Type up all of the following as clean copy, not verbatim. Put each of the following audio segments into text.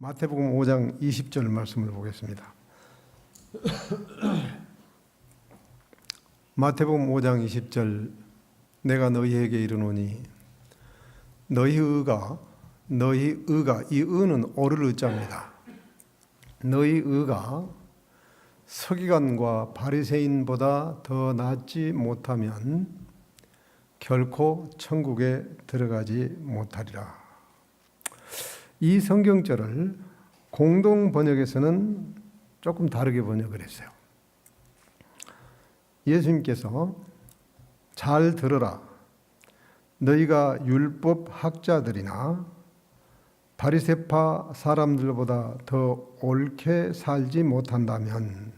마태복음 5장 20절 말씀을 보겠습니다. 마태복음 5장 20절 내가 너희에게 이르노니 너희 의가 이 의는 오를 의자입니다. 너희 의가 서기관과 바리새인보다 더 낫지 못하면 결코 천국에 들어가지 못하리라. 이 성경절을 공동 번역에서는 조금 다르게 번역을 했어요. 예수님께서 잘 들어라. 너희가 율법 학자들이나 바리새파 사람들보다 더 옳게 살지 못한다면,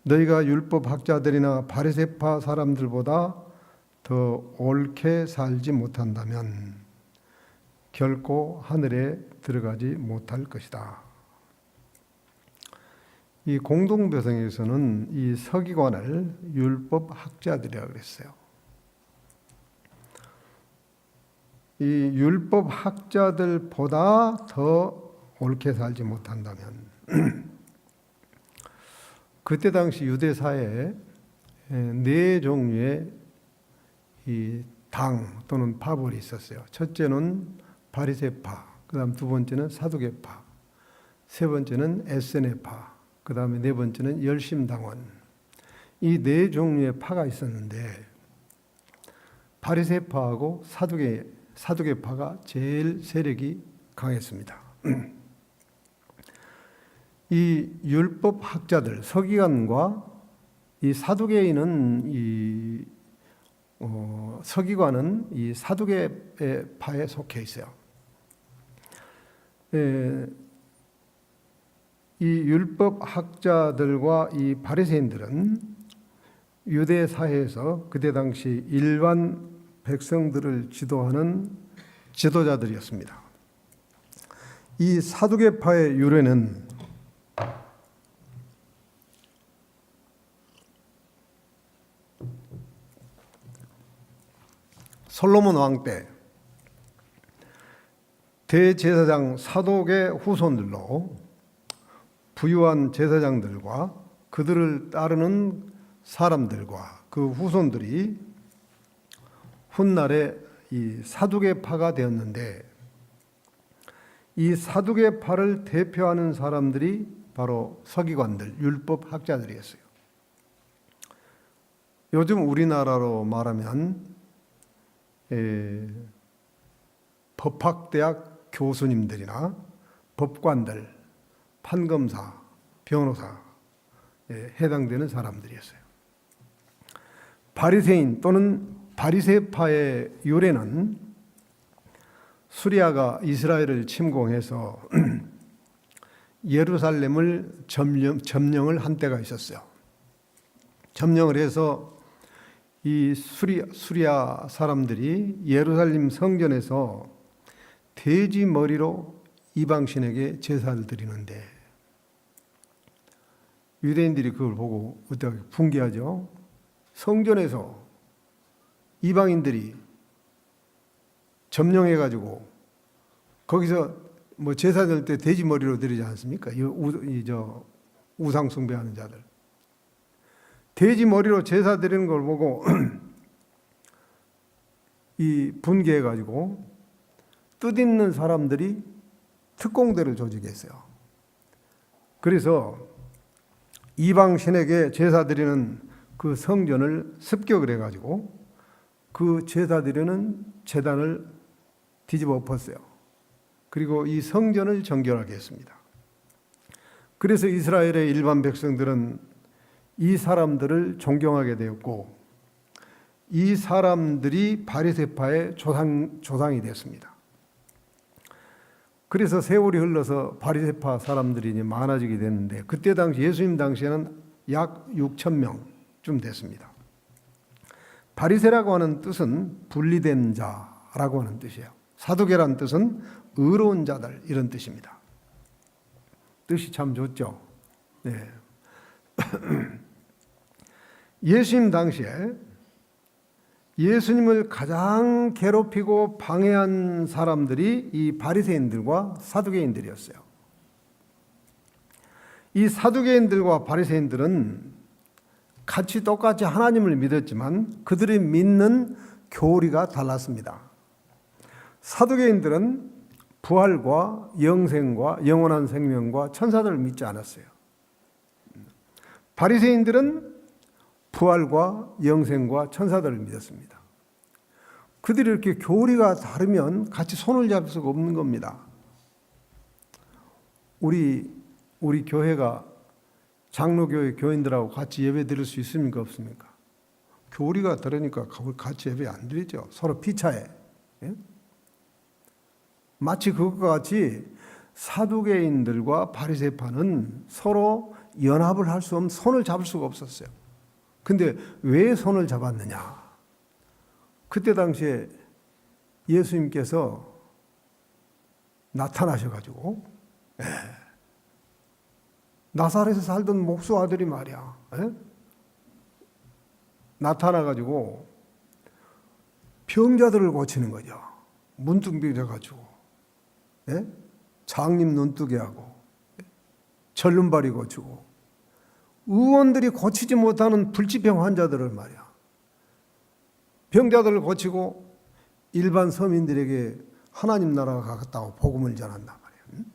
너희가 율법 학자들이나 바리새파 사람들보다 더 옳게 살지 못한다면 결코 하늘에 들어가지 못할 것이다. 이 공동배성에서는 이 서기관을 율법 학자들이라고 그랬어요. 이 율법 학자들보다 더 옳게 살지 못한다면 그때 당시 유대 사회에 네 종류의 이 당 또는 파벌이 있었어요. 첫째는 바리새파, 그다음 두 번째는 사두개파, 세 번째는 에세네파, 그다음에 네 번째는 열심당원. 이 네 종류의 파가 있었는데 바리새파하고 사두개파가 제일 세력이 강했습니다. 이 율법 학자들, 서기관과 이 사두개인은 서기관은 이 사두개파에 속해 있어요. 이 율법 학자들과 이 바리새인들은 유대 사회에서 그때 당시 일반 백성들을 지도하는 지도자들이었습니다. 이 사두개파의 유래는 솔로몬 왕 때 대제사장 사독의 후손들로 부유한 제사장들과 그들을 따르는 사람들과 그 후손들이 훗날에 이 사두개파가 되었는데, 이 사두개파를 대표하는 사람들이 바로 서기관들, 율법 학자들이었어요. 요즘 우리나라로 말하면 법학대학 교수님들이나 법관들, 판검사, 변호사에 해당되는 사람들이었어요. 바리새인 또는 바리새파의 유래는 수리아가 이스라엘을 침공해서 예루살렘을 점령을 한 때가 있었어요. 점령을 해서 이 수리아 사람들이 예루살렘 성전에서 돼지 머리로 이방신에게 제사를 드리는데 유대인들이 그걸 보고 어떻게 분개하죠. 성전에서 이방인들이 점령해가지고 거기서 뭐 제사 드릴 때 돼지 머리로 드리지 않습니까? 우상 숭배하는 자들. 돼지 머리로 제사 드리는 걸 보고 이 분개해가지고 뜻있는 사람들이 특공대를 조직했어요. 그래서 이방 신에게 제사 드리는 그 성전을 습격을 해가지고 그 제사 드리는 제단을 뒤집어 엎었어요. 그리고 이 성전을 정결하게 했습니다. 그래서 이스라엘의 일반 백성들은 이 사람들을 존경하게 되었고, 이 사람들이 바리새파의 조상이 됐습니다. 그래서 세월이 흘러서 바리새파 사람들이 이제 많아지게 됐는데, 그때 당시 예수님 당시에는 약 6,000명쯤 됐습니다. 바리새라고 하는 뜻은 분리된 자라고 하는 뜻이에요. 사두개란 뜻은 의로운 자들, 이런 뜻입니다. 뜻이 참 좋죠. 네. 예수님 당시에 예수님을 가장 괴롭히고 방해한 사람들이 이 바리새인들과 사두개인들이었어요. 이 사두개인들과 바리새인들은 같이 똑같이 하나님을 믿었지만 그들이 믿는 교리가 달랐습니다. 사두개인들은 부활과 영생과 영원한 생명과 천사들을 믿지 않았어요. 바리새인들은 부활과 영생과 천사들을 믿었습니다. 그들이 이렇게 교리가 다르면 같이 손을 잡을 수가 없는 겁니다. 우리 교회가 장로교회 교인들하고 같이 예배 드릴 수 있습니까? 없습니까? 교리가 다르니까 같이 예배 안 드리죠. 서로 피차해. 예? 마치 그것과 같이 사두개인들과 바리새파는 서로 연합을 할 수 없는, 손을 잡을 수가 없었어요. 근데 왜 손을 잡았느냐? 그때 당시에 예수님께서 나타나셔가지고 나사렛에서 살던 목수 아들이 말이야, 나타나가지고 병자들을 고치는 거죠. 문둥병자가지고 장님 눈뜨게 하고 절름발이 고치고 의원들이 고치지 못하는 불치병 환자들을 말이야, 병자들을 고치고 일반 서민들에게 하나님 나라가 가깝다고 복음을 전한단 말이야.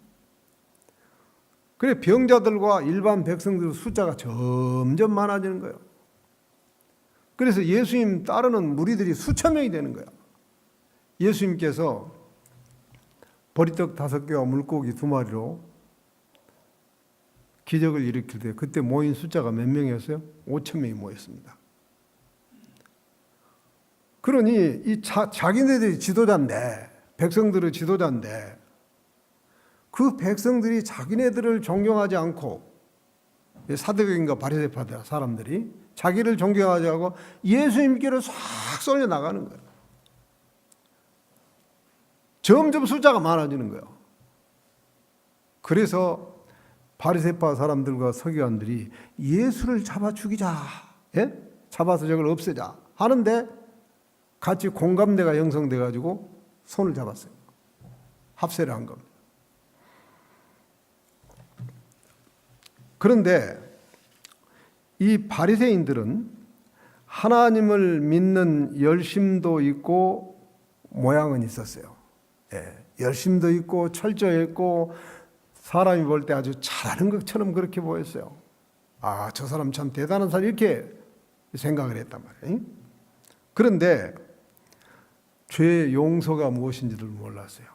그래 병자들과 일반 백성들 숫자가 점점 많아지는 거예요. 그래서 예수님 따르는 무리들이 수천 명이 되는 거야. 예수님께서 보리떡 5개와 물고기 2마리로 기적을 일으킬 때 그때 모인 숫자가 몇 명이었어요? 5천 명이 모였습니다. 그러니 이 자기네들이 지도자인데, 백성들의 지도자인데 그 백성들이 자기네들을 존경하지 않고, 사두개인과 바리새파 사람들이 자기를 존경하지 않고 예수님께로 싹 쏠려 나가는 거예요. 점점 숫자가 많아지는 거예요. 그래서 바리새파 사람들과 서기관들이 예수를 잡아 죽이자, 잡아서 저걸 없애자 하는데 같이 공감대가 형성돼 가지고 손을 잡았어요. 합세를 한 겁니다. 그런데 이 바리새인들은 하나님을 믿는 열심도 있고 모양은 있었어요. 열심도 있고 철저했고 사람이 볼 때 아주 잘하는 것처럼 그렇게 보였어요. 아, 저 사람 참 대단한 사람, 이렇게 생각을 했단 말이에요. 그런데 죄의 용서가 무엇인지를 몰랐어요.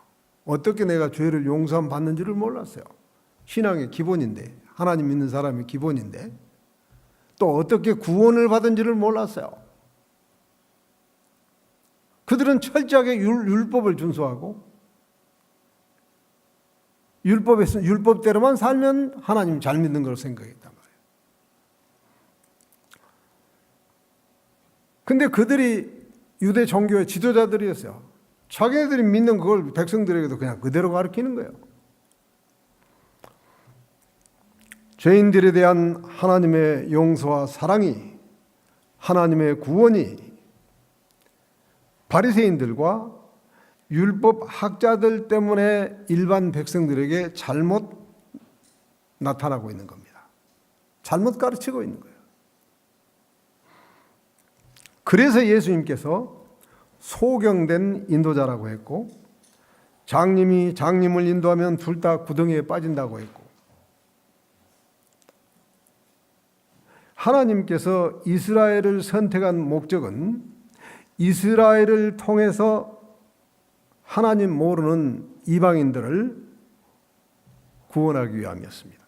어떻게 내가 죄를 용서함 받는지를 몰랐어요. 신앙의 기본인데, 하나님 믿는 사람의 기본인데 또 어떻게 구원을 받은지를 몰랐어요. 그들은 철저하게 율법을 준수하고 율법대로만 살면 하나님 잘 믿는 걸 생각했단 말이에요. 근데 그들이 유대 종교의 지도자들이었어요. 자기네들이 믿는 그걸 백성들에게도 그냥 그대로 가르치는 거예요. 죄인들에 대한 하나님의 용서와 사랑이, 하나님의 구원이 바리새인들과 율법 학자들 때문에 일반 백성들에게 잘못 나타나고 있는 겁니다. 잘못 가르치고 있는 거예요. 그래서 예수님께서 소경된 인도자라고 했고, 장님이 장님을 인도하면 둘 다 구덩이에 빠진다고 했고, 하나님께서 이스라엘을 선택한 목적은 이스라엘을 통해서 하나님 모르는 이방인들을 구원하기 위함이었습니다.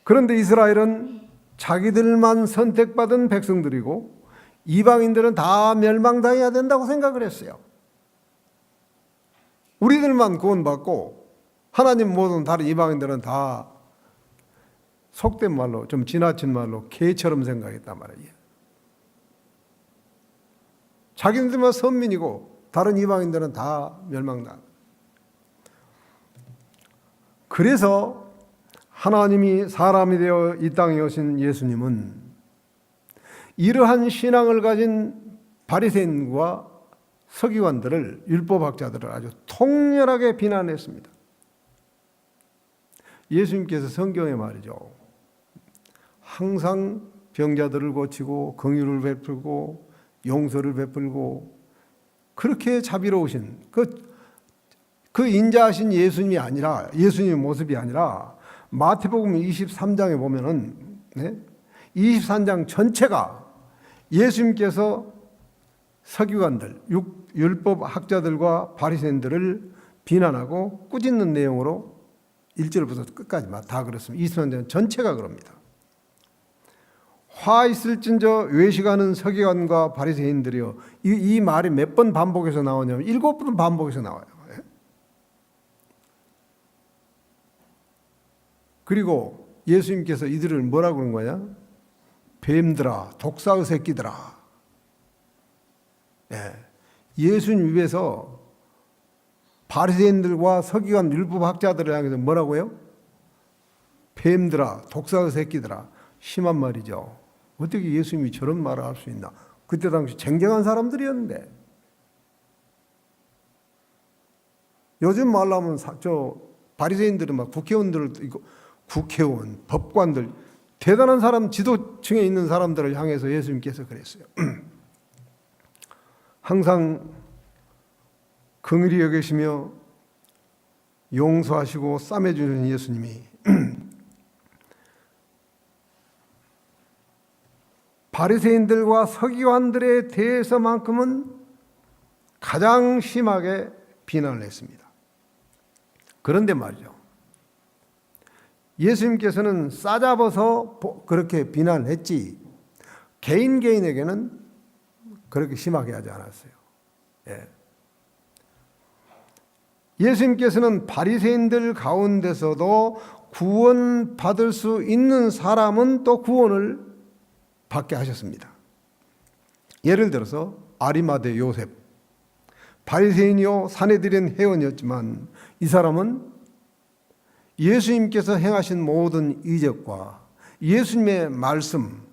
그런데 이스라엘은 자기들만 선택받은 백성들이고 이방인들은 다 멸망당해야 된다고 생각을 했어요. 우리들만 구원받고 하나님 모든 다른 이방인들은 다 속된 말로, 좀 지나친 말로 개처럼 생각했단 말이에요. 자기들만 선민이고 다른 이방인들은 다 멸망당. 그래서 하나님이 사람이 되어 이 땅에 오신 예수님은 이러한 신앙을 가진 바리새인과 서기관들을, 율법학자들을 아주 통렬하게 비난했습니다. 예수님께서 성경에 말이죠, 항상 병자들을 고치고 긍휼을 베풀고 용서를 베풀고 그렇게 자비로우신 그 인자하신 예수님이 아니라, 예수님의 모습이 아니라 마태복음 23장에 보면은 23장 전체가 예수님께서 서기관들, 율법학자들과 바리새인들을 비난하고 꾸짖는 내용으로 1절부터 끝까지 다 그렇습니다. 23장 전체가 그럽니다. 화 있을진저 외식하는 서기관과 바리새인들이요. 이 말이 몇 번 반복해서 나오냐면 7번 반복해서 나와요. 그리고 예수님께서 이들을 뭐라고 그런 거냐? 뱀들아, 독사의 새끼들아. 예수님 입에서 바리새인들과 서기관 율법학자들을 향해서 뭐라고요? 뱀들아, 독사의 새끼들아. 심한 말이죠. 어떻게 예수님이 저런 말을 할 수 있나? 그때 당시 쟁쟁한 사람들이었는데. 요즘 말로 하면 바리새인들은 막 국회의원들, 국회의원, 법관들, 대단한 사람, 지도층에 있는 사람들을 향해서 예수님께서 그랬어요. 항상 긍휼히 여기시며 용서하시고 싸매주는 예수님이 바리새인들과 서기관들에 대해서만큼은 가장 심하게 비난을 했습니다. 그런데 말이죠, 예수님께서는 싸잡아서 그렇게 비난을 했지 개인에게는 그렇게 심하게 하지 않았어요. 예수님께서는 바리새인들 가운데서도 구원받을 수 있는 사람은 또 구원을 받게 하셨습니다. 예를 들어서 아리마대 요셉, 바리새인이요 사내들인 회원이었지만 이 사람은 예수님께서 행하신 모든 이적과 예수님의 말씀,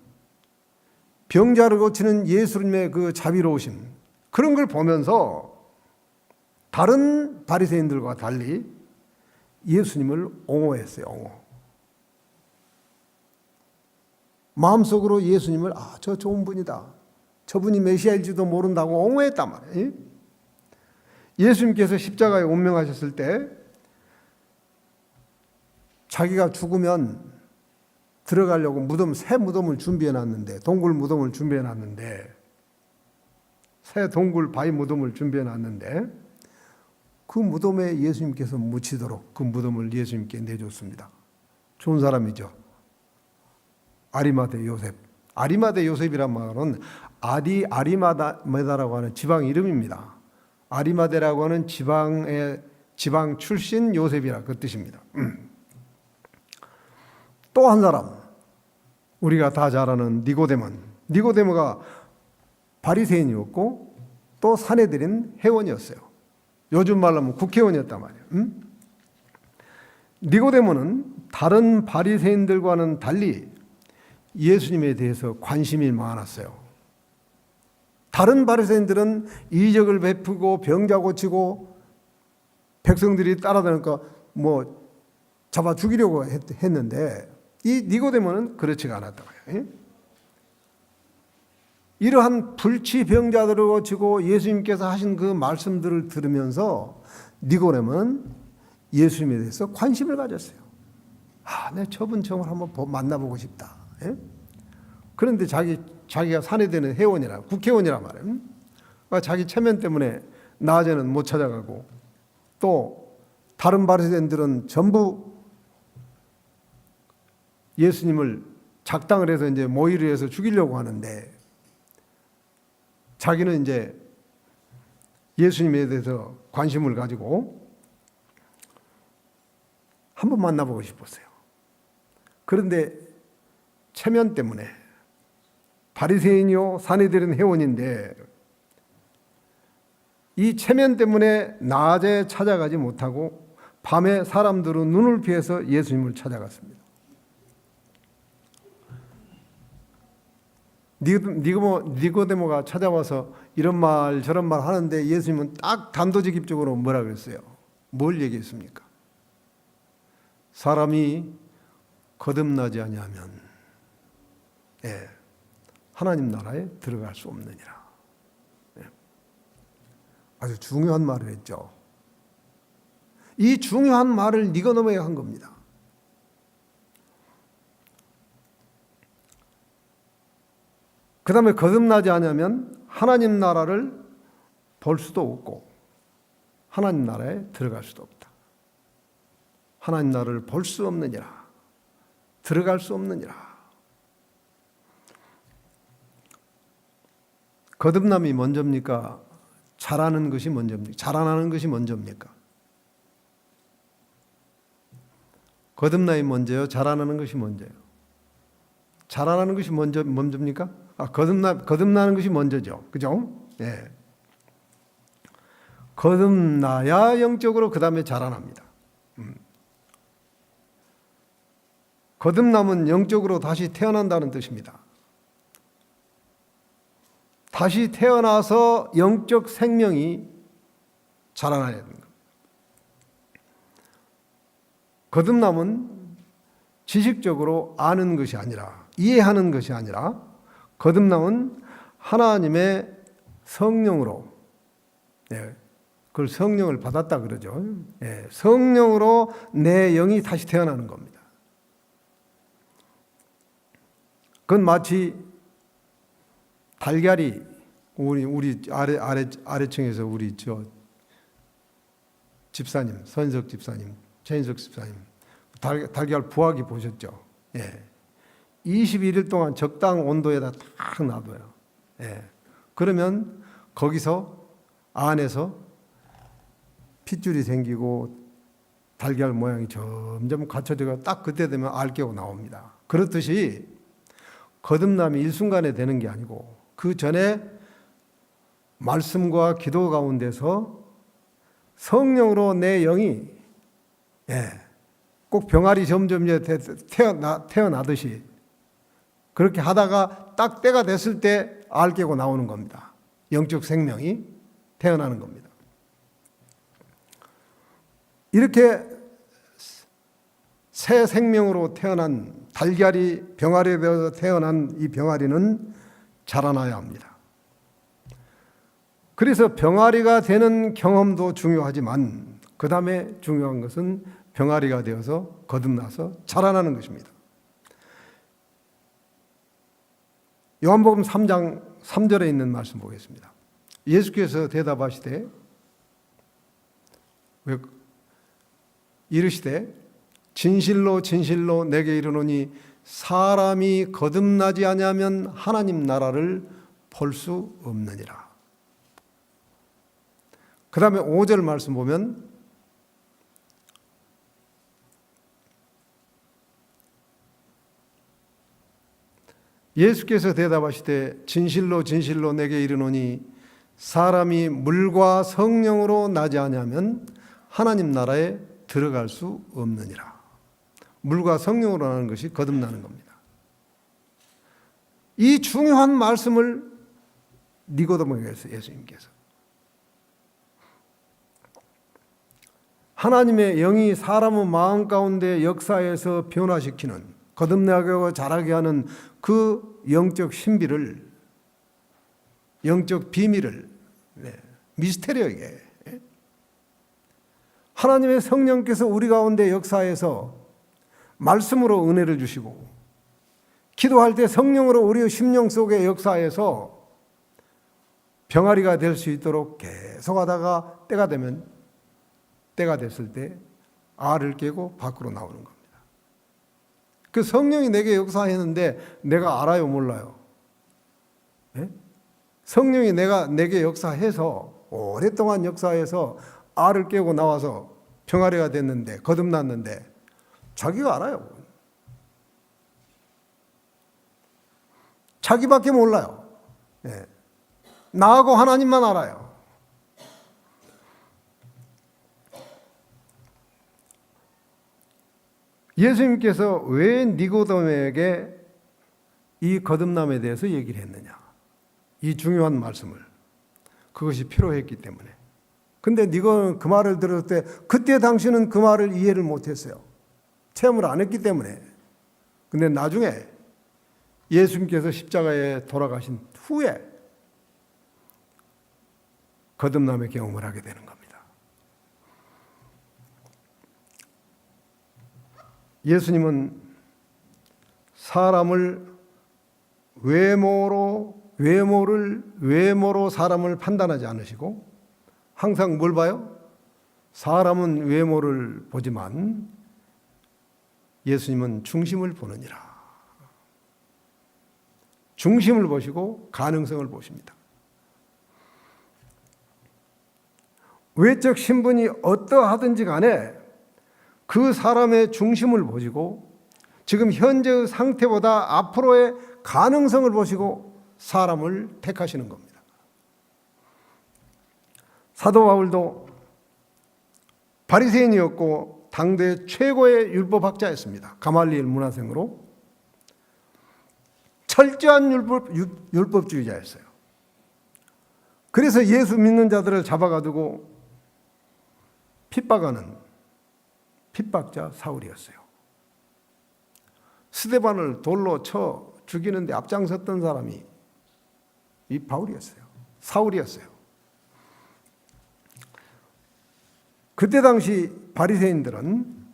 병자를 고치는 예수님의 그 자비로우심, 그런 걸 보면서 다른 바리새인들과 달리 예수님을 옹호했어요. 옹호. 마음속으로 예수님을 저 좋은 분이다, 저분이 메시아일지도 모른다고 옹호했단 말이에요. 예수님께서 십자가에 운명하셨을 때 자기가 죽으면 들어가려고 새 무덤을 준비해놨는데, 동굴 무덤을 준비해놨는데, 새 동굴 바위 무덤을 준비해놨는데 그 무덤에 예수님께서 묻히도록 그 무덤을 예수님께 내줬습니다. 좋은 사람이죠. 아리마대 요셉. 아리마대 요셉이란 말은 아리마다라고 하는 지방 이름입니다. 아리마대라고 하는 지방 출신 요셉이라 그 뜻입니다. 또 한 사람, 우리가 다 잘 아는 니고데모가 바리새인이었고 또 사내들인 회원이었어요. 요즘 말로 하면 국회의원이었단 말이에요. 니고데모는 다른 바리새인들과는 달리 예수님에 대해서 관심이 많았어요. 다른 바리새인들은 이적을 베푸고 병자 고치고 백성들이 따라다니까 잡아 죽이려고 했는데 이 니고데모는 그렇지가 않았다고요. 이러한 불치병자들을 고치고 예수님께서 하신 그 말씀들을 들으면서 니고데모는 예수님에 대해서 관심을 가졌어요. 내 저분 정말 한번 만나보고 싶다. 그런데 자기가 사내되는 회원이라, 국회의원이란 말이에요. 그러니까 자기 체면 때문에 낮에는 못 찾아가고, 또 다른 바리새인들은 전부 예수님을 작당을 해서 이제 모의를 해서 죽이려고 하는데 자기는 이제 예수님에 대해서 관심을 가지고 한번 만나보고 싶었어요. 그런데 체면 때문에, 바리새인이요 사내들은 회원인데 이 체면 때문에 낮에 찾아가지 못하고 밤에 사람들은 눈을 피해서 예수님을 찾아갔습니다. 니고데모가 찾아와서 이런 말 저런 말 하는데 예수님은 딱 단도직입적으로 뭐라 그랬어요? 뭘 얘기했습니까? 사람이 거듭나지 아니하면 하나님 나라에 들어갈 수 없느니라. 아주 중요한 말을 했죠. 이 중요한 말을 니고데모에게 한 겁니다. 그 다음에 거듭나지 않으면 하나님 나라를 볼 수도 없고 하나님 나라에 들어갈 수도 없다. 하나님 나라를 볼 수 없느니라. 들어갈 수 없느니라. 거듭남이 먼저입니까? 자라는 것이 먼저입니까? 자라나는 것이 먼저입니까? 거듭남이 먼저요? 자라나는 것이 먼저요? 자라나는 것이 먼저입니까? 거듭나는 것이 먼저죠. 그죠? 예. 거듭나야 영적으로 그 다음에 자라납니다. 거듭남은 영적으로 다시 태어난다는 뜻입니다. 다시 태어나서 영적 생명이 자라나야 되는 겁니다. 거듭남은 지식적으로 아는 것이 아니라, 이해하는 것이 아니라, 거듭남은 하나님의 성령으로, 그걸 성령을 받았다 그러죠. 성령으로 내 영이 다시 태어나는 겁니다. 그건 마치 달걀이 우리 아래층에서 우리 집사님, 선석 집사님, 최인석 집사님 달걀 부화기 보셨죠? 21일 동안 적당 온도에다 딱 놔둬요. 그러면 거기서 안에서 핏줄이 생기고 달걀 모양이 점점 갖춰져가 딱 그때 되면 알 깨고 나옵니다. 그렇듯이 거듭남이 일순간에 되는 게 아니고 그 전에 말씀과 기도 가운데서 성령으로 내 영이 꼭 병아리 점점 태어나듯이 그렇게 하다가 딱 때가 됐을 때 알 깨고 나오는 겁니다. 영적 생명이 태어나는 겁니다. 이렇게 새 생명으로 태어난 달걀이 병아리에 되어서 태어난 이 병아리는 자라나야 합니다. 그래서 병아리가 되는 경험도 중요하지만 그 다음에 중요한 것은 병아리가 되어서 거듭나서 자라나는 것입니다. 요한복음 3장 3절에 있는 말씀 보겠습니다. 예수께서 대답하시되 이르시되 진실로 진실로 내게 이르노니 사람이 거듭나지 아니하면 하나님 나라를 볼 수 없느니라. 그 다음에 5절 말씀 보면 예수께서 대답하시되 진실로 진실로 내게 이르노니 사람이 물과 성령으로 나지 아니하면 하나님 나라에 들어갈 수 없느니라. 물과 성령으로 나는 것이 거듭나는 겁니다. 이 중요한 말씀을 니고데모에게 했어요. 예수님께서. 하나님의 영이 사람의 마음 가운데 역사에서 변화시키는 거듭나게 하고 자라게 하는 그 영적 신비를, 영적 비밀을, 미스테리하게 하나님의 성령께서 우리 가운데 역사에서 말씀으로 은혜를 주시고 기도할 때 성령으로 우리의 심령 속의 역사에서 병아리가 될 수 있도록 계속 하다가 때가 됐을 때 알을 깨고 밖으로 나오는 겁니다. 그 성령이 내게 역사했는데 내가 알아요, 몰라요? 성령이 내게 역사해서 오랫동안 역사해서 알을 깨고 나와서 병아리가 됐는데 거듭났는데 자기가 알아요. 자기밖에 몰라요. 나하고 하나님만 알아요. 예수님께서 왜 니고데모에게 이 거듭남에 대해서 얘기를 했느냐? 이 중요한 말씀을. 그것이 필요했기 때문에. 근데 네가 그 말을 들었을 때 그때 당신은 그 말을 이해를 못했어요. 체험을 안 했기 때문에. 근데 나중에 예수님께서 십자가에 돌아가신 후에 거듭남의 경험을 하게 되는 겁니다. 예수님은 사람을 외모로 사람을 판단하지 않으시고 항상 뭘 봐요? 사람은 외모를 보지만 예수님은 중심을 보느니라. 중심을 보시고 가능성을 보십니다. 외적 신분이 어떠하든지 간에 그 사람의 중심을 보시고 지금 현재의 상태보다 앞으로의 가능성을 보시고 사람을 택하시는 겁니다. 사도 바울도 바리새인이었고 당대 최고의 율법학자였습니다. 가말리엘 문화생으로 철저한 율법주의자였어요. 그래서 예수 믿는 자들을 잡아가지고 핍박하는 핍박자 사울이었어요. 스데반을 돌로 쳐 죽이는데 앞장섰던 사람이 이 바울이었어요. 사울이었어요. 그때 당시 바리새인들은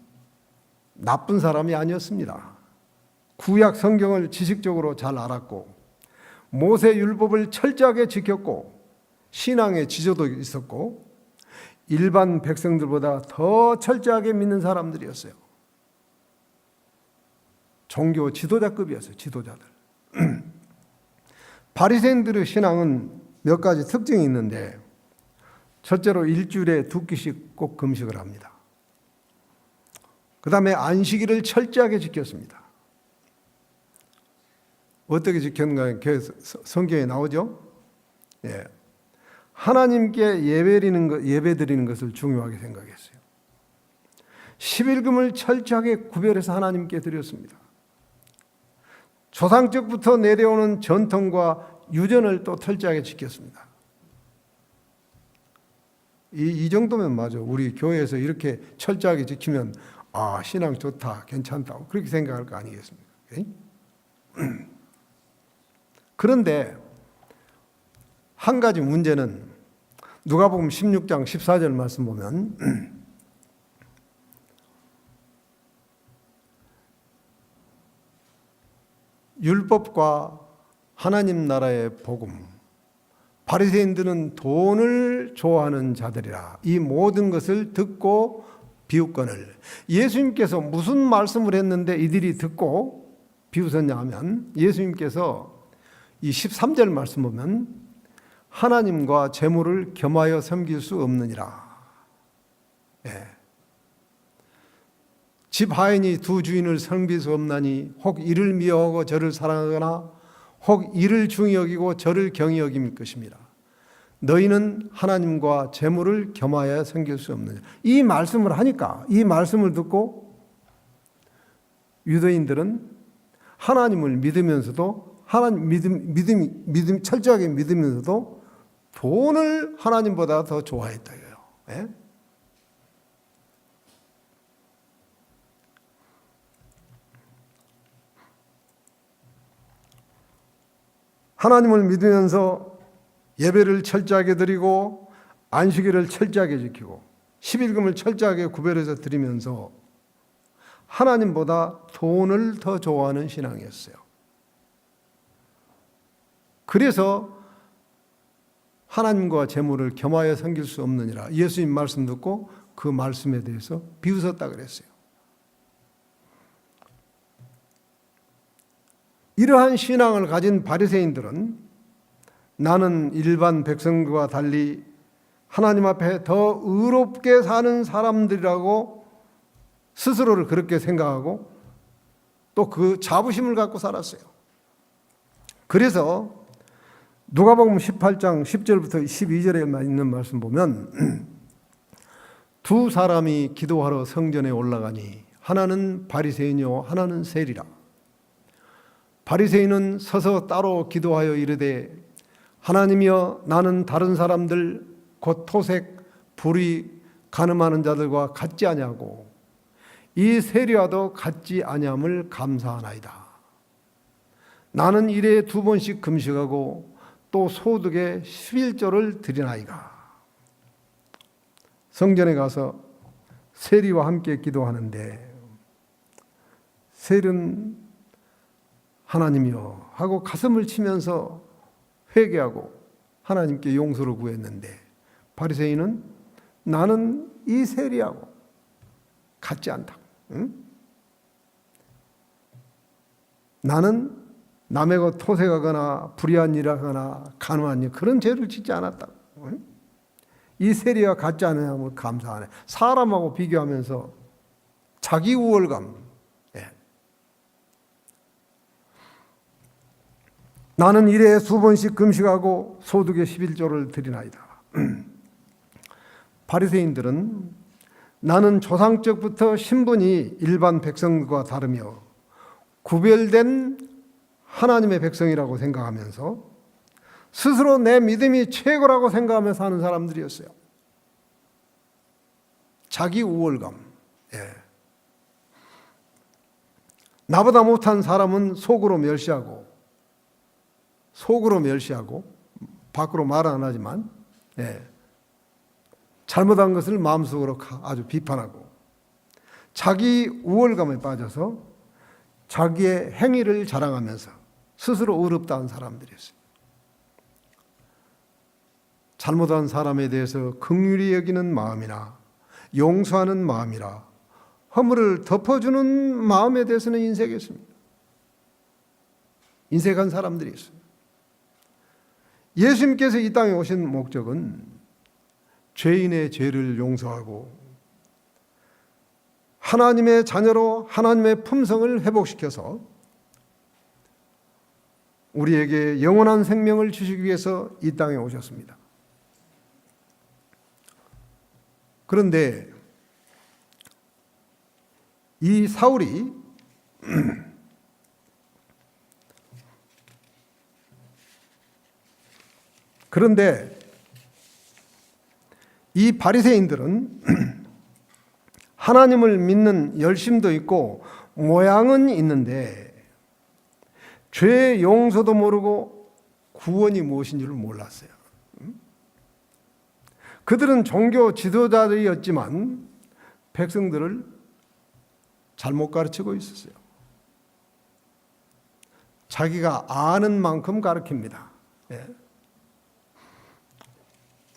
나쁜 사람이 아니었습니다. 구약 성경을 지식적으로 잘 알았고 모세 율법을 철저하게 지켰고 신앙의 지조도 있었고 일반 백성들보다 더 철저하게 믿는 사람들이었어요. 종교 지도자급이었어요. 지도자들. 바리새인들의 신앙은 몇 가지 특징이 있는데 첫째로 일주일에 2끼씩 꼭 금식을 합니다. 그 다음에 안식일을 철저하게 지켰습니다. 어떻게 지켰는가 성경에 나오죠? 예. 하나님께 예배드리는 것을 중요하게 생각했어요. 11금을 철저하게 구별해서 하나님께 드렸습니다. 조상적부터 내려오는 전통과 유전을 또 철저하게 지켰습니다. 이 정도면 맞아. 우리 교회에서 이렇게 철저하게 지키면 신앙 좋다, 괜찮다 그렇게 생각할 거 아니겠습니까? 그런데 한 가지 문제는 누가복음 16장 14절 말씀 보면 율법과 하나님 나라의 복음, 바리새인들은 돈을 좋아하는 자들이라 이 모든 것을 듣고 비웃거늘. 예수님께서 무슨 말씀을 했는데 이들이 듣고 비웃었냐 하면 예수님께서 이 13절 말씀 보면 하나님과 재물을 겸하여 섬길 수 없느니라. 예. 집 하인이 두 주인을 섬길 수 없나니 혹 이를 미워하고 저를 사랑하거나 혹 이를 중히 여기고 저를 경히 여김일 것입니다. 너희는 하나님과 재물을 겸하여 섬길 수 없느니라. 이 말씀을 하니까 이 말씀을 듣고 유대인들은 하나님을 믿으면서도 믿음 철저하게 믿으면서도 돈을 하나님보다 더 좋아했다 이거예요. 예? 하나님을 믿으면서 예배를 철저하게 드리고 안식일을 철저하게 지키고 11금을 철저하게 구별해서 드리면서 하나님보다 돈을 더 좋아하는 신앙이었어요. 그래서 하나님과 재물을 겸하여 섬길 수 없느니라. 예수님 말씀 듣고 그 말씀에 대해서 비웃었다 그랬어요. 이러한 신앙을 가진 바리새인들은 나는 일반 백성과 달리 하나님 앞에 더 의롭게 사는 사람들이라고 스스로를 그렇게 생각하고 또 그 자부심을 갖고 살았어요. 그래서 누가복음 18장 10절부터 12절에 있는 말씀 보면 두 사람이 기도하러 성전에 올라가니 하나는 바리새인이요 하나는 세리라. 바리새인은 서서 따로 기도하여 이르되 하나님이여, 나는 다른 사람들 곧 토색, 불의, 가늠하는 자들과 같지 아니하고 이 세리와도 같지 아니함을 감사하나이다. 나는 일에 2번씩 금식하고 또 소득의 11조를 드리나이다. 성전에 가서 세리와 함께 기도하는데 세리는 하나님이여 하고 가슴을 치면서 회개하고 하나님께 용서를 구했는데, 바리새인은 나는 이 세리하고 같지 않다고, 응? 나는 남의 것 토색하거나 불의한 일 하거나 간음한 일, 그런 죄를 짓지 않았다고, 응? 이 세리와 같지 않으면 감사하네. 사람하고 비교하면서 자기 우월감. 예. 나는 일에 2번씩 금식하고 소득의 11조를 드리나이다. 바리새인들은 나는 조상적부터 신분이 일반 백성과 다르며 구별된 하나님의 백성이라고 생각하면서 스스로 내 믿음이 최고라고 생각하며 사는 사람들이었어요. 자기 우월감. 예. 나보다 못한 사람은 속으로 멸시하고 밖으로 말은 안 하지만, 예, 잘못한 것을 마음속으로 아주 비판하고 자기 우월감에 빠져서 자기의 행위를 자랑하면서 스스로 의롭다는 사람들이었어요. 잘못한 사람에 대해서 긍휼히 여기는 마음이나 용서하는 마음이라 허물을 덮어주는 마음에 대해서는 인색했습니다. 인색한 사람들이 있어요. 예수님께서 이 땅에 오신 목적은 죄인의 죄를 용서하고 하나님의 자녀로 하나님의 품성을 회복시켜서 우리에게 영원한 생명을 주시기 위해서 이 땅에 오셨습니다. 그런데 이 사울이 그런데 이 바리새인들은 하나님을 믿는 열심도 있고 모양은 있는데 죄 용서도 모르고 구원이 무엇인지를 몰랐어요. 그들은 종교 지도자들이었지만 백성들을 잘못 가르치고 있었어요. 자기가 아는 만큼 가르칩니다. 예.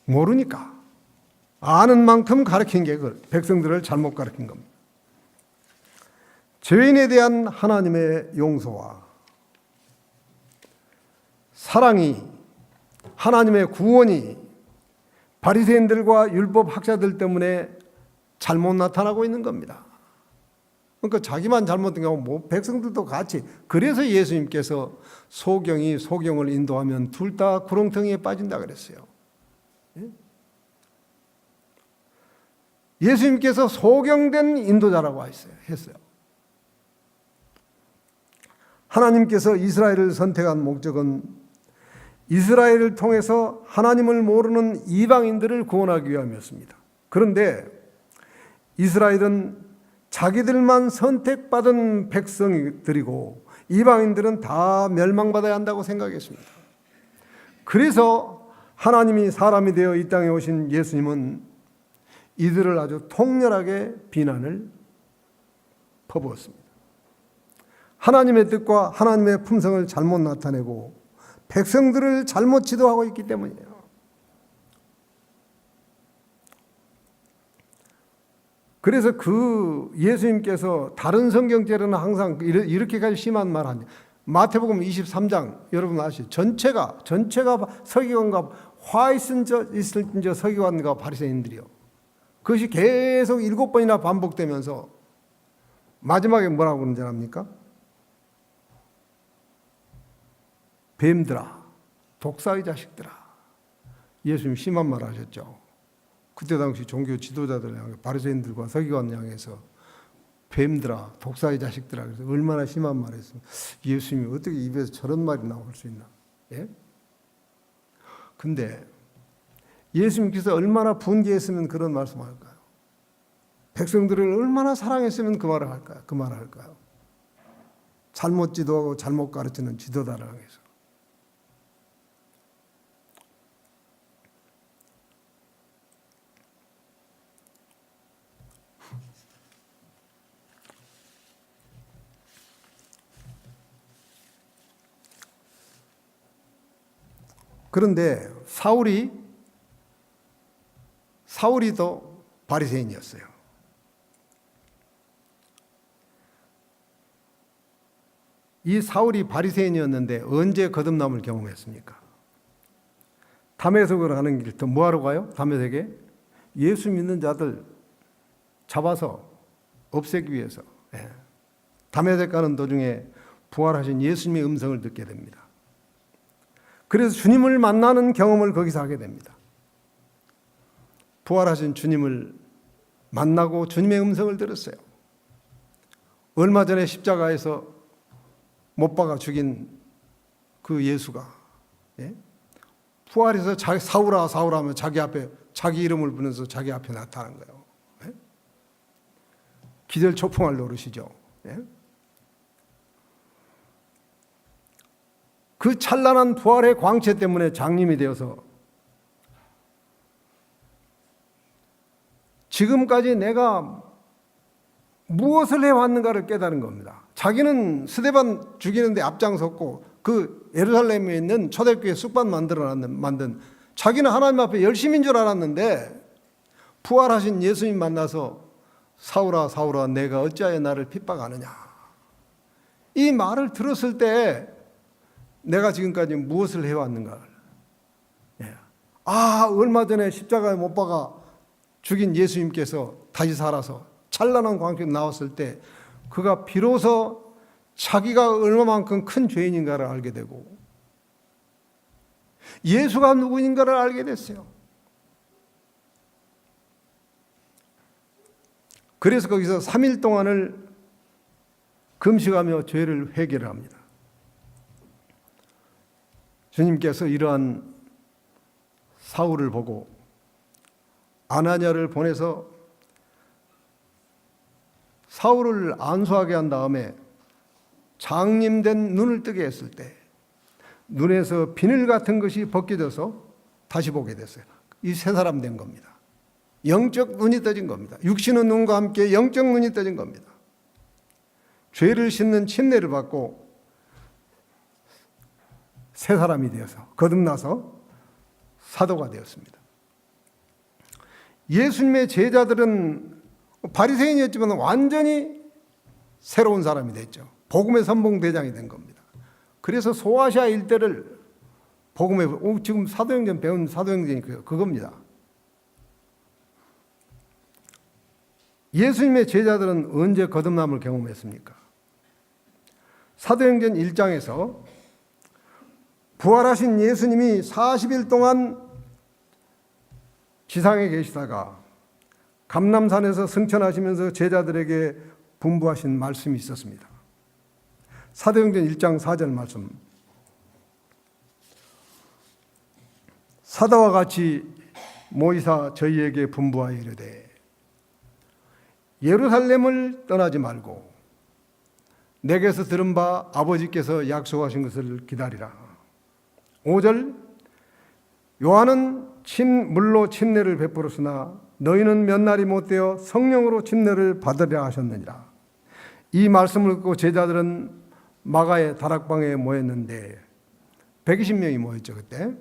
모르니까 아는 만큼 가르친 게 백성들을 잘못 가르친 겁니다. 죄인에 대한 하나님의 용서와 사랑이, 하나님의 구원이 바리새인들과 율법 학자들 때문에 잘못 나타나고 있는 겁니다. 그러니까 자기만 잘못된 게 아니고 뭐 백성들도 같이. 그래서 예수님께서 소경이 소경을 인도하면 둘 다 구렁텅이에 빠진다 그랬어요. 예수님께서 소경된 인도자라고 했어요. 하나님께서 이스라엘을 선택한 목적은 이스라엘을 통해서 하나님을 모르는 이방인들을 구원하기 위함이었습니다. 그런데 이스라엘은 자기들만 선택받은 백성들이고 이방인들은 다 멸망받아야 한다고 생각했습니다. 그래서 하나님이 사람이 되어 이 땅에 오신 예수님은 이들을 아주 통렬하게 비난을 퍼부었습니다. 하나님의 뜻과 하나님의 품성을 잘못 나타내고 백성들을 잘못 지도하고 있기 때문이에요. 그래서 그 예수님께서 다른 성경제로는 항상 이렇게까지 심한 말 하냐. 마태복음 23장 여러분 아시죠? 전체가 서기관과 화 있은 저 서기관과 바리새인들이요. 그것이 계속 7번이나 반복되면서 마지막에 뭐라고 그러는지 압니까? 뱀들아, 독사의 자식들아. 예수님 심한 말 하셨죠. 그때 당시 종교 지도자들 향해 바리새인들과 서기관 향해서 뱀들아, 독사의 자식들아. 그래서 얼마나 심한 말을 했습니까? 예수님이 어떻게 입에서 저런 말이 나올 수 있나? 예? 근데 예수님께서 얼마나 분개했으면 그런 말씀을 할까요? 백성들을 얼마나 사랑했으면 그 말을 할까요? 그 말을 할까요? 잘못 지도하고 잘못 가르치는 지도자를 향해서. 그런데 사울이 또 바리새인이었어요. 이 사울이 바리새인이었는데 언제 거듭남을 경험했습니까? 다메섹으로 가는 길, 또 뭐하러 가요? 다메섹에 예수 믿는 자들 잡아서 없애기 위해서 다메섹 가는 도중에 부활하신 예수님의 음성을 듣게 됩니다. 그래서 주님을 만나는 경험을 거기서 하게 됩니다. 부활하신 주님을 만나고 주님의 음성을 들었어요. 얼마 전에 십자가에서 못 박아 죽인 그 예수가 부활해서 사울아 사울아 하면 자기 앞에 자기 이름을 부르면서 자기 앞에 나타난 거예요. 기절초풍할 노릇이죠. 그 찬란한 부활의 광채 때문에 장님이 되어서 지금까지 내가 무엇을 해왔는가를 깨달은 겁니다. 자기는 스데반 죽이는데 앞장섰고 그 예루살렘에 있는 초대교회 쑥반 만든 자기는 하나님 앞에 열심인 줄 알았는데 부활하신 예수님 만나서 사울아 사울아 내가 어찌하여 나를 핍박하느냐, 이 말을 들었을 때 내가 지금까지 무엇을 해왔는가. 얼마 전에 십자가에 못 박아 죽인 예수님께서 다시 살아서 찬란한 광채로 나왔을 때 그가 비로소 자기가 얼마만큼 큰 죄인인가를 알게 되고 예수가 누구인가를 알게 됐어요. 그래서 거기서 3일 동안을 금식하며 죄를 회개를 합니다. 주님께서 이러한 사울을 보고 아나니아를 보내서 사울을 안수하게 한 다음에 장님된 눈을 뜨게 했을 때 눈에서 비늘 같은 것이 벗겨져서 다시 보게 됐어요. 이 세 사람 된 겁니다. 영적 눈이 떠진 겁니다. 육신의 눈과 함께 영적 눈이 떠진 겁니다. 죄를 씻는 침례를 받고 새 사람이 되어서 거듭나서 사도가 되었습니다. 예수님의 제자들은 바리새인이었지만 완전히 새로운 사람이 됐죠. 복음의 선봉대장이 된 겁니다. 그래서 소아시아 일대를 복음의 지금 사도행전 배운 사도행전이 그겁니다. 예수님의 제자들은 언제 거듭남을 경험했습니까? 사도행전 1장에서 부활하신 예수님이 40일 동안 지상에 계시다가 감람산에서 승천하시면서 제자들에게 분부하신 말씀이 있었습니다. 사도행전 1장 4절 말씀. 사도와 같이 모이사 저희에게 분부하여 이르되 예루살렘을 떠나지 말고 내게서 들은 바 아버지께서 약속하신 것을 기다리라. 5절. 요한은 물로 침례를 베풀었으나 너희는 몇 날이 못되어 성령으로 침례를 받으려 하셨느니라. 이 말씀을 듣고 제자들은 마가의 다락방에 모였는데 120명이 모였죠. 그때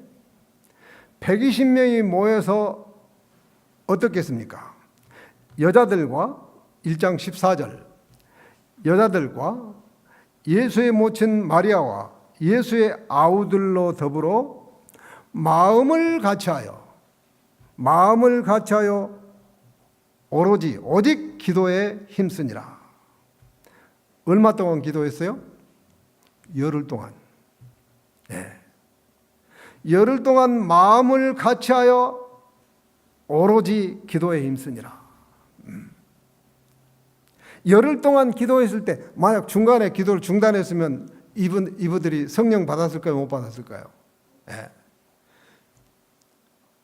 120명이 모여서 어떻게 했습니까? 여자들과 1장 14절 여자들과 예수의 모친 마리아와 예수의 아우들로 더불어 마음을 같이하여 오직 기도에 힘쓰니라. 얼마 동안 기도했어요? 열흘 동안. 열흘 동안 마음을 같이하여 오로지 기도에 힘쓰니라. 열흘 동안 기도했을 때 만약 중간에 기도를 중단했으면 이분들이 성령 받았을까요? 못 받았을까요?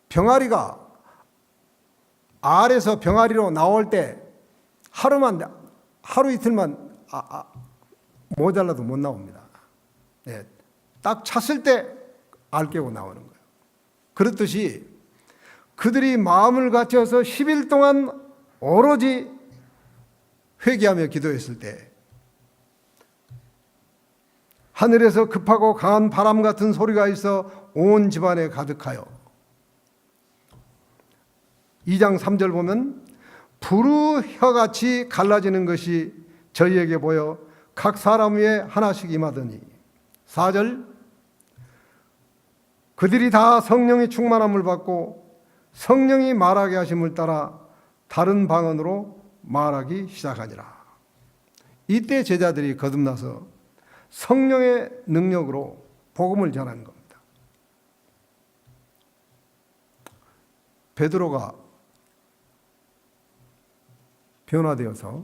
병아리가 알에서 병아리로 나올 때 하루 이틀만 모자라도 못 나옵니다. 네, 딱 찼을 때 알 깨고 나오는 거예요. 그렇듯이 그들이 마음을 갖춰서 10일 동안 오로지 회개하며 기도했을 때 하늘에서 급하고 강한 바람 같은 소리가 있어 온 집안에 가득하여 2장 3절 보면 불의 혀같이 갈라지는 것이 저희에게 보여 각 사람 위에 하나씩 임하더니 4절 그들이 다 성령의 충만함을 받고 성령이 말하게 하심을 따라 다른 방언으로 말하기 시작하니라. 이때 제자들이 거듭나서 성령의 능력으로 복음을 전한 겁니다. 베드로가 변화되어서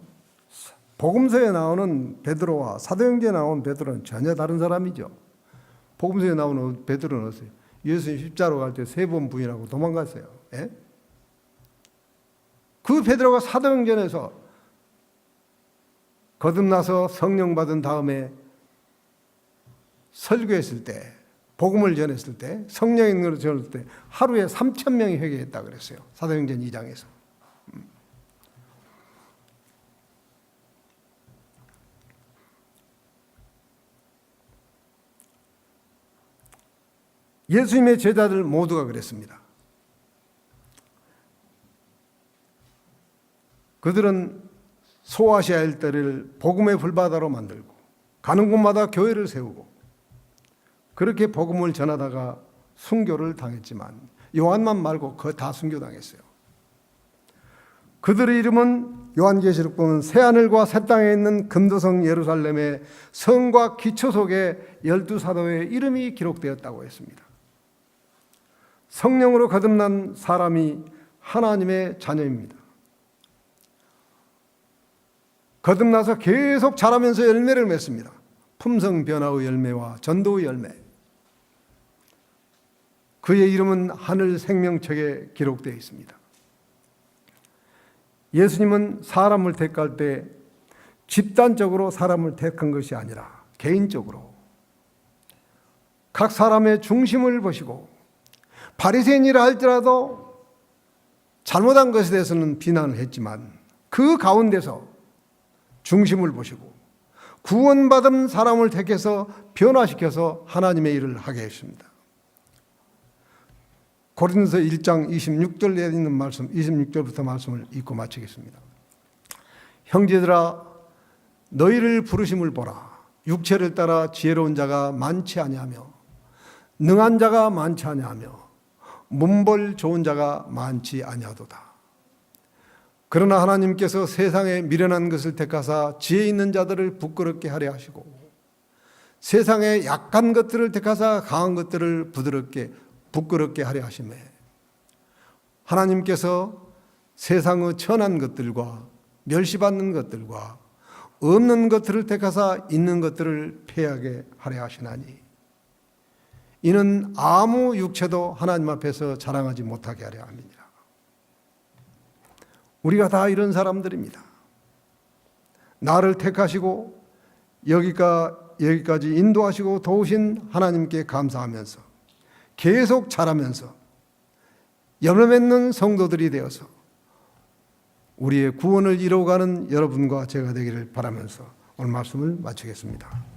복음서에 나오는 베드로와 사도행전에 나온 베드로는 전혀 다른 사람이죠. 복음서에 나오는 베드로는 어떠세요? 예수님 십자로 갈 때 3번 부인하고 도망갔어요. 예? 그 베드로가 사도행전에서 거듭나서 성령 받은 다음에 설교했을 때, 복음을 전했을 때, 성령의 능력으로 전했을 때 하루에 3,000명이 회개했다 그랬어요. 사도행전 2장에서. 예수님의 제자들 모두가 그랬습니다. 그들은 소아시아 일대를 복음의 불바다로 만들고 가는 곳마다 교회를 세우고 그렇게 복음을 전하다가 순교를 당했지만 요한만 말고 그 다 순교당했어요. 그들의 이름은 요한계시록 보면 새하늘과 새 땅에 있는 금도성 예루살렘의 성과 기초 속에 12사도의 이름이 기록되었다고 했습니다. 성령으로 거듭난 사람이 하나님의 자녀입니다. 거듭나서 계속 자라면서 열매를 맺습니다. 품성 변화의 열매와 전도의 열매. 그의 이름은 하늘 생명책에 기록되어 있습니다. 예수님은 사람을 택할 때 집단적으로 사람을 택한 것이 아니라 개인적으로 각 사람의 중심을 보시고 바리새인이라 할지라도 잘못한 것에 대해서는 비난을 했지만 그 가운데서 중심을 보시고 구원받은 사람을 택해서 변화시켜서 하나님의 일을 하게 했습니다. 고린도서 1장 26절에 있는 말씀, 26절부터 말씀을 읽고 마치겠습니다. 형제들아 너희를 부르심을 보라. 육체를 따라 지혜로운 자가 많지 아니하며 능한 자가 많지 아니하며 문벌 좋은 자가 많지 아니하도다. 그러나 하나님께서 세상에 미련한 것을 택하사 지혜 있는 자들을 부끄럽게 하려 하시고 세상에 약한 것들을 택하사 강한 것들을 부끄럽게 하려 하시매 하나님께서 세상의 천한 것들과 멸시받는 것들과 없는 것들을 택하사 있는 것들을 패하게 하려 하시나니 이는 아무 육체도 하나님 앞에서 자랑하지 못하게 하려 함이니라. 우리가 다 이런 사람들입니다. 나를 택하시고 여기까지 인도하시고 도우신 하나님께 감사하면서 계속 자라면서 열매 맺는 성도들이 되어서 우리의 구원을 이루어가는 여러분과 제가 되기를 바라면서 오늘 말씀을 마치겠습니다.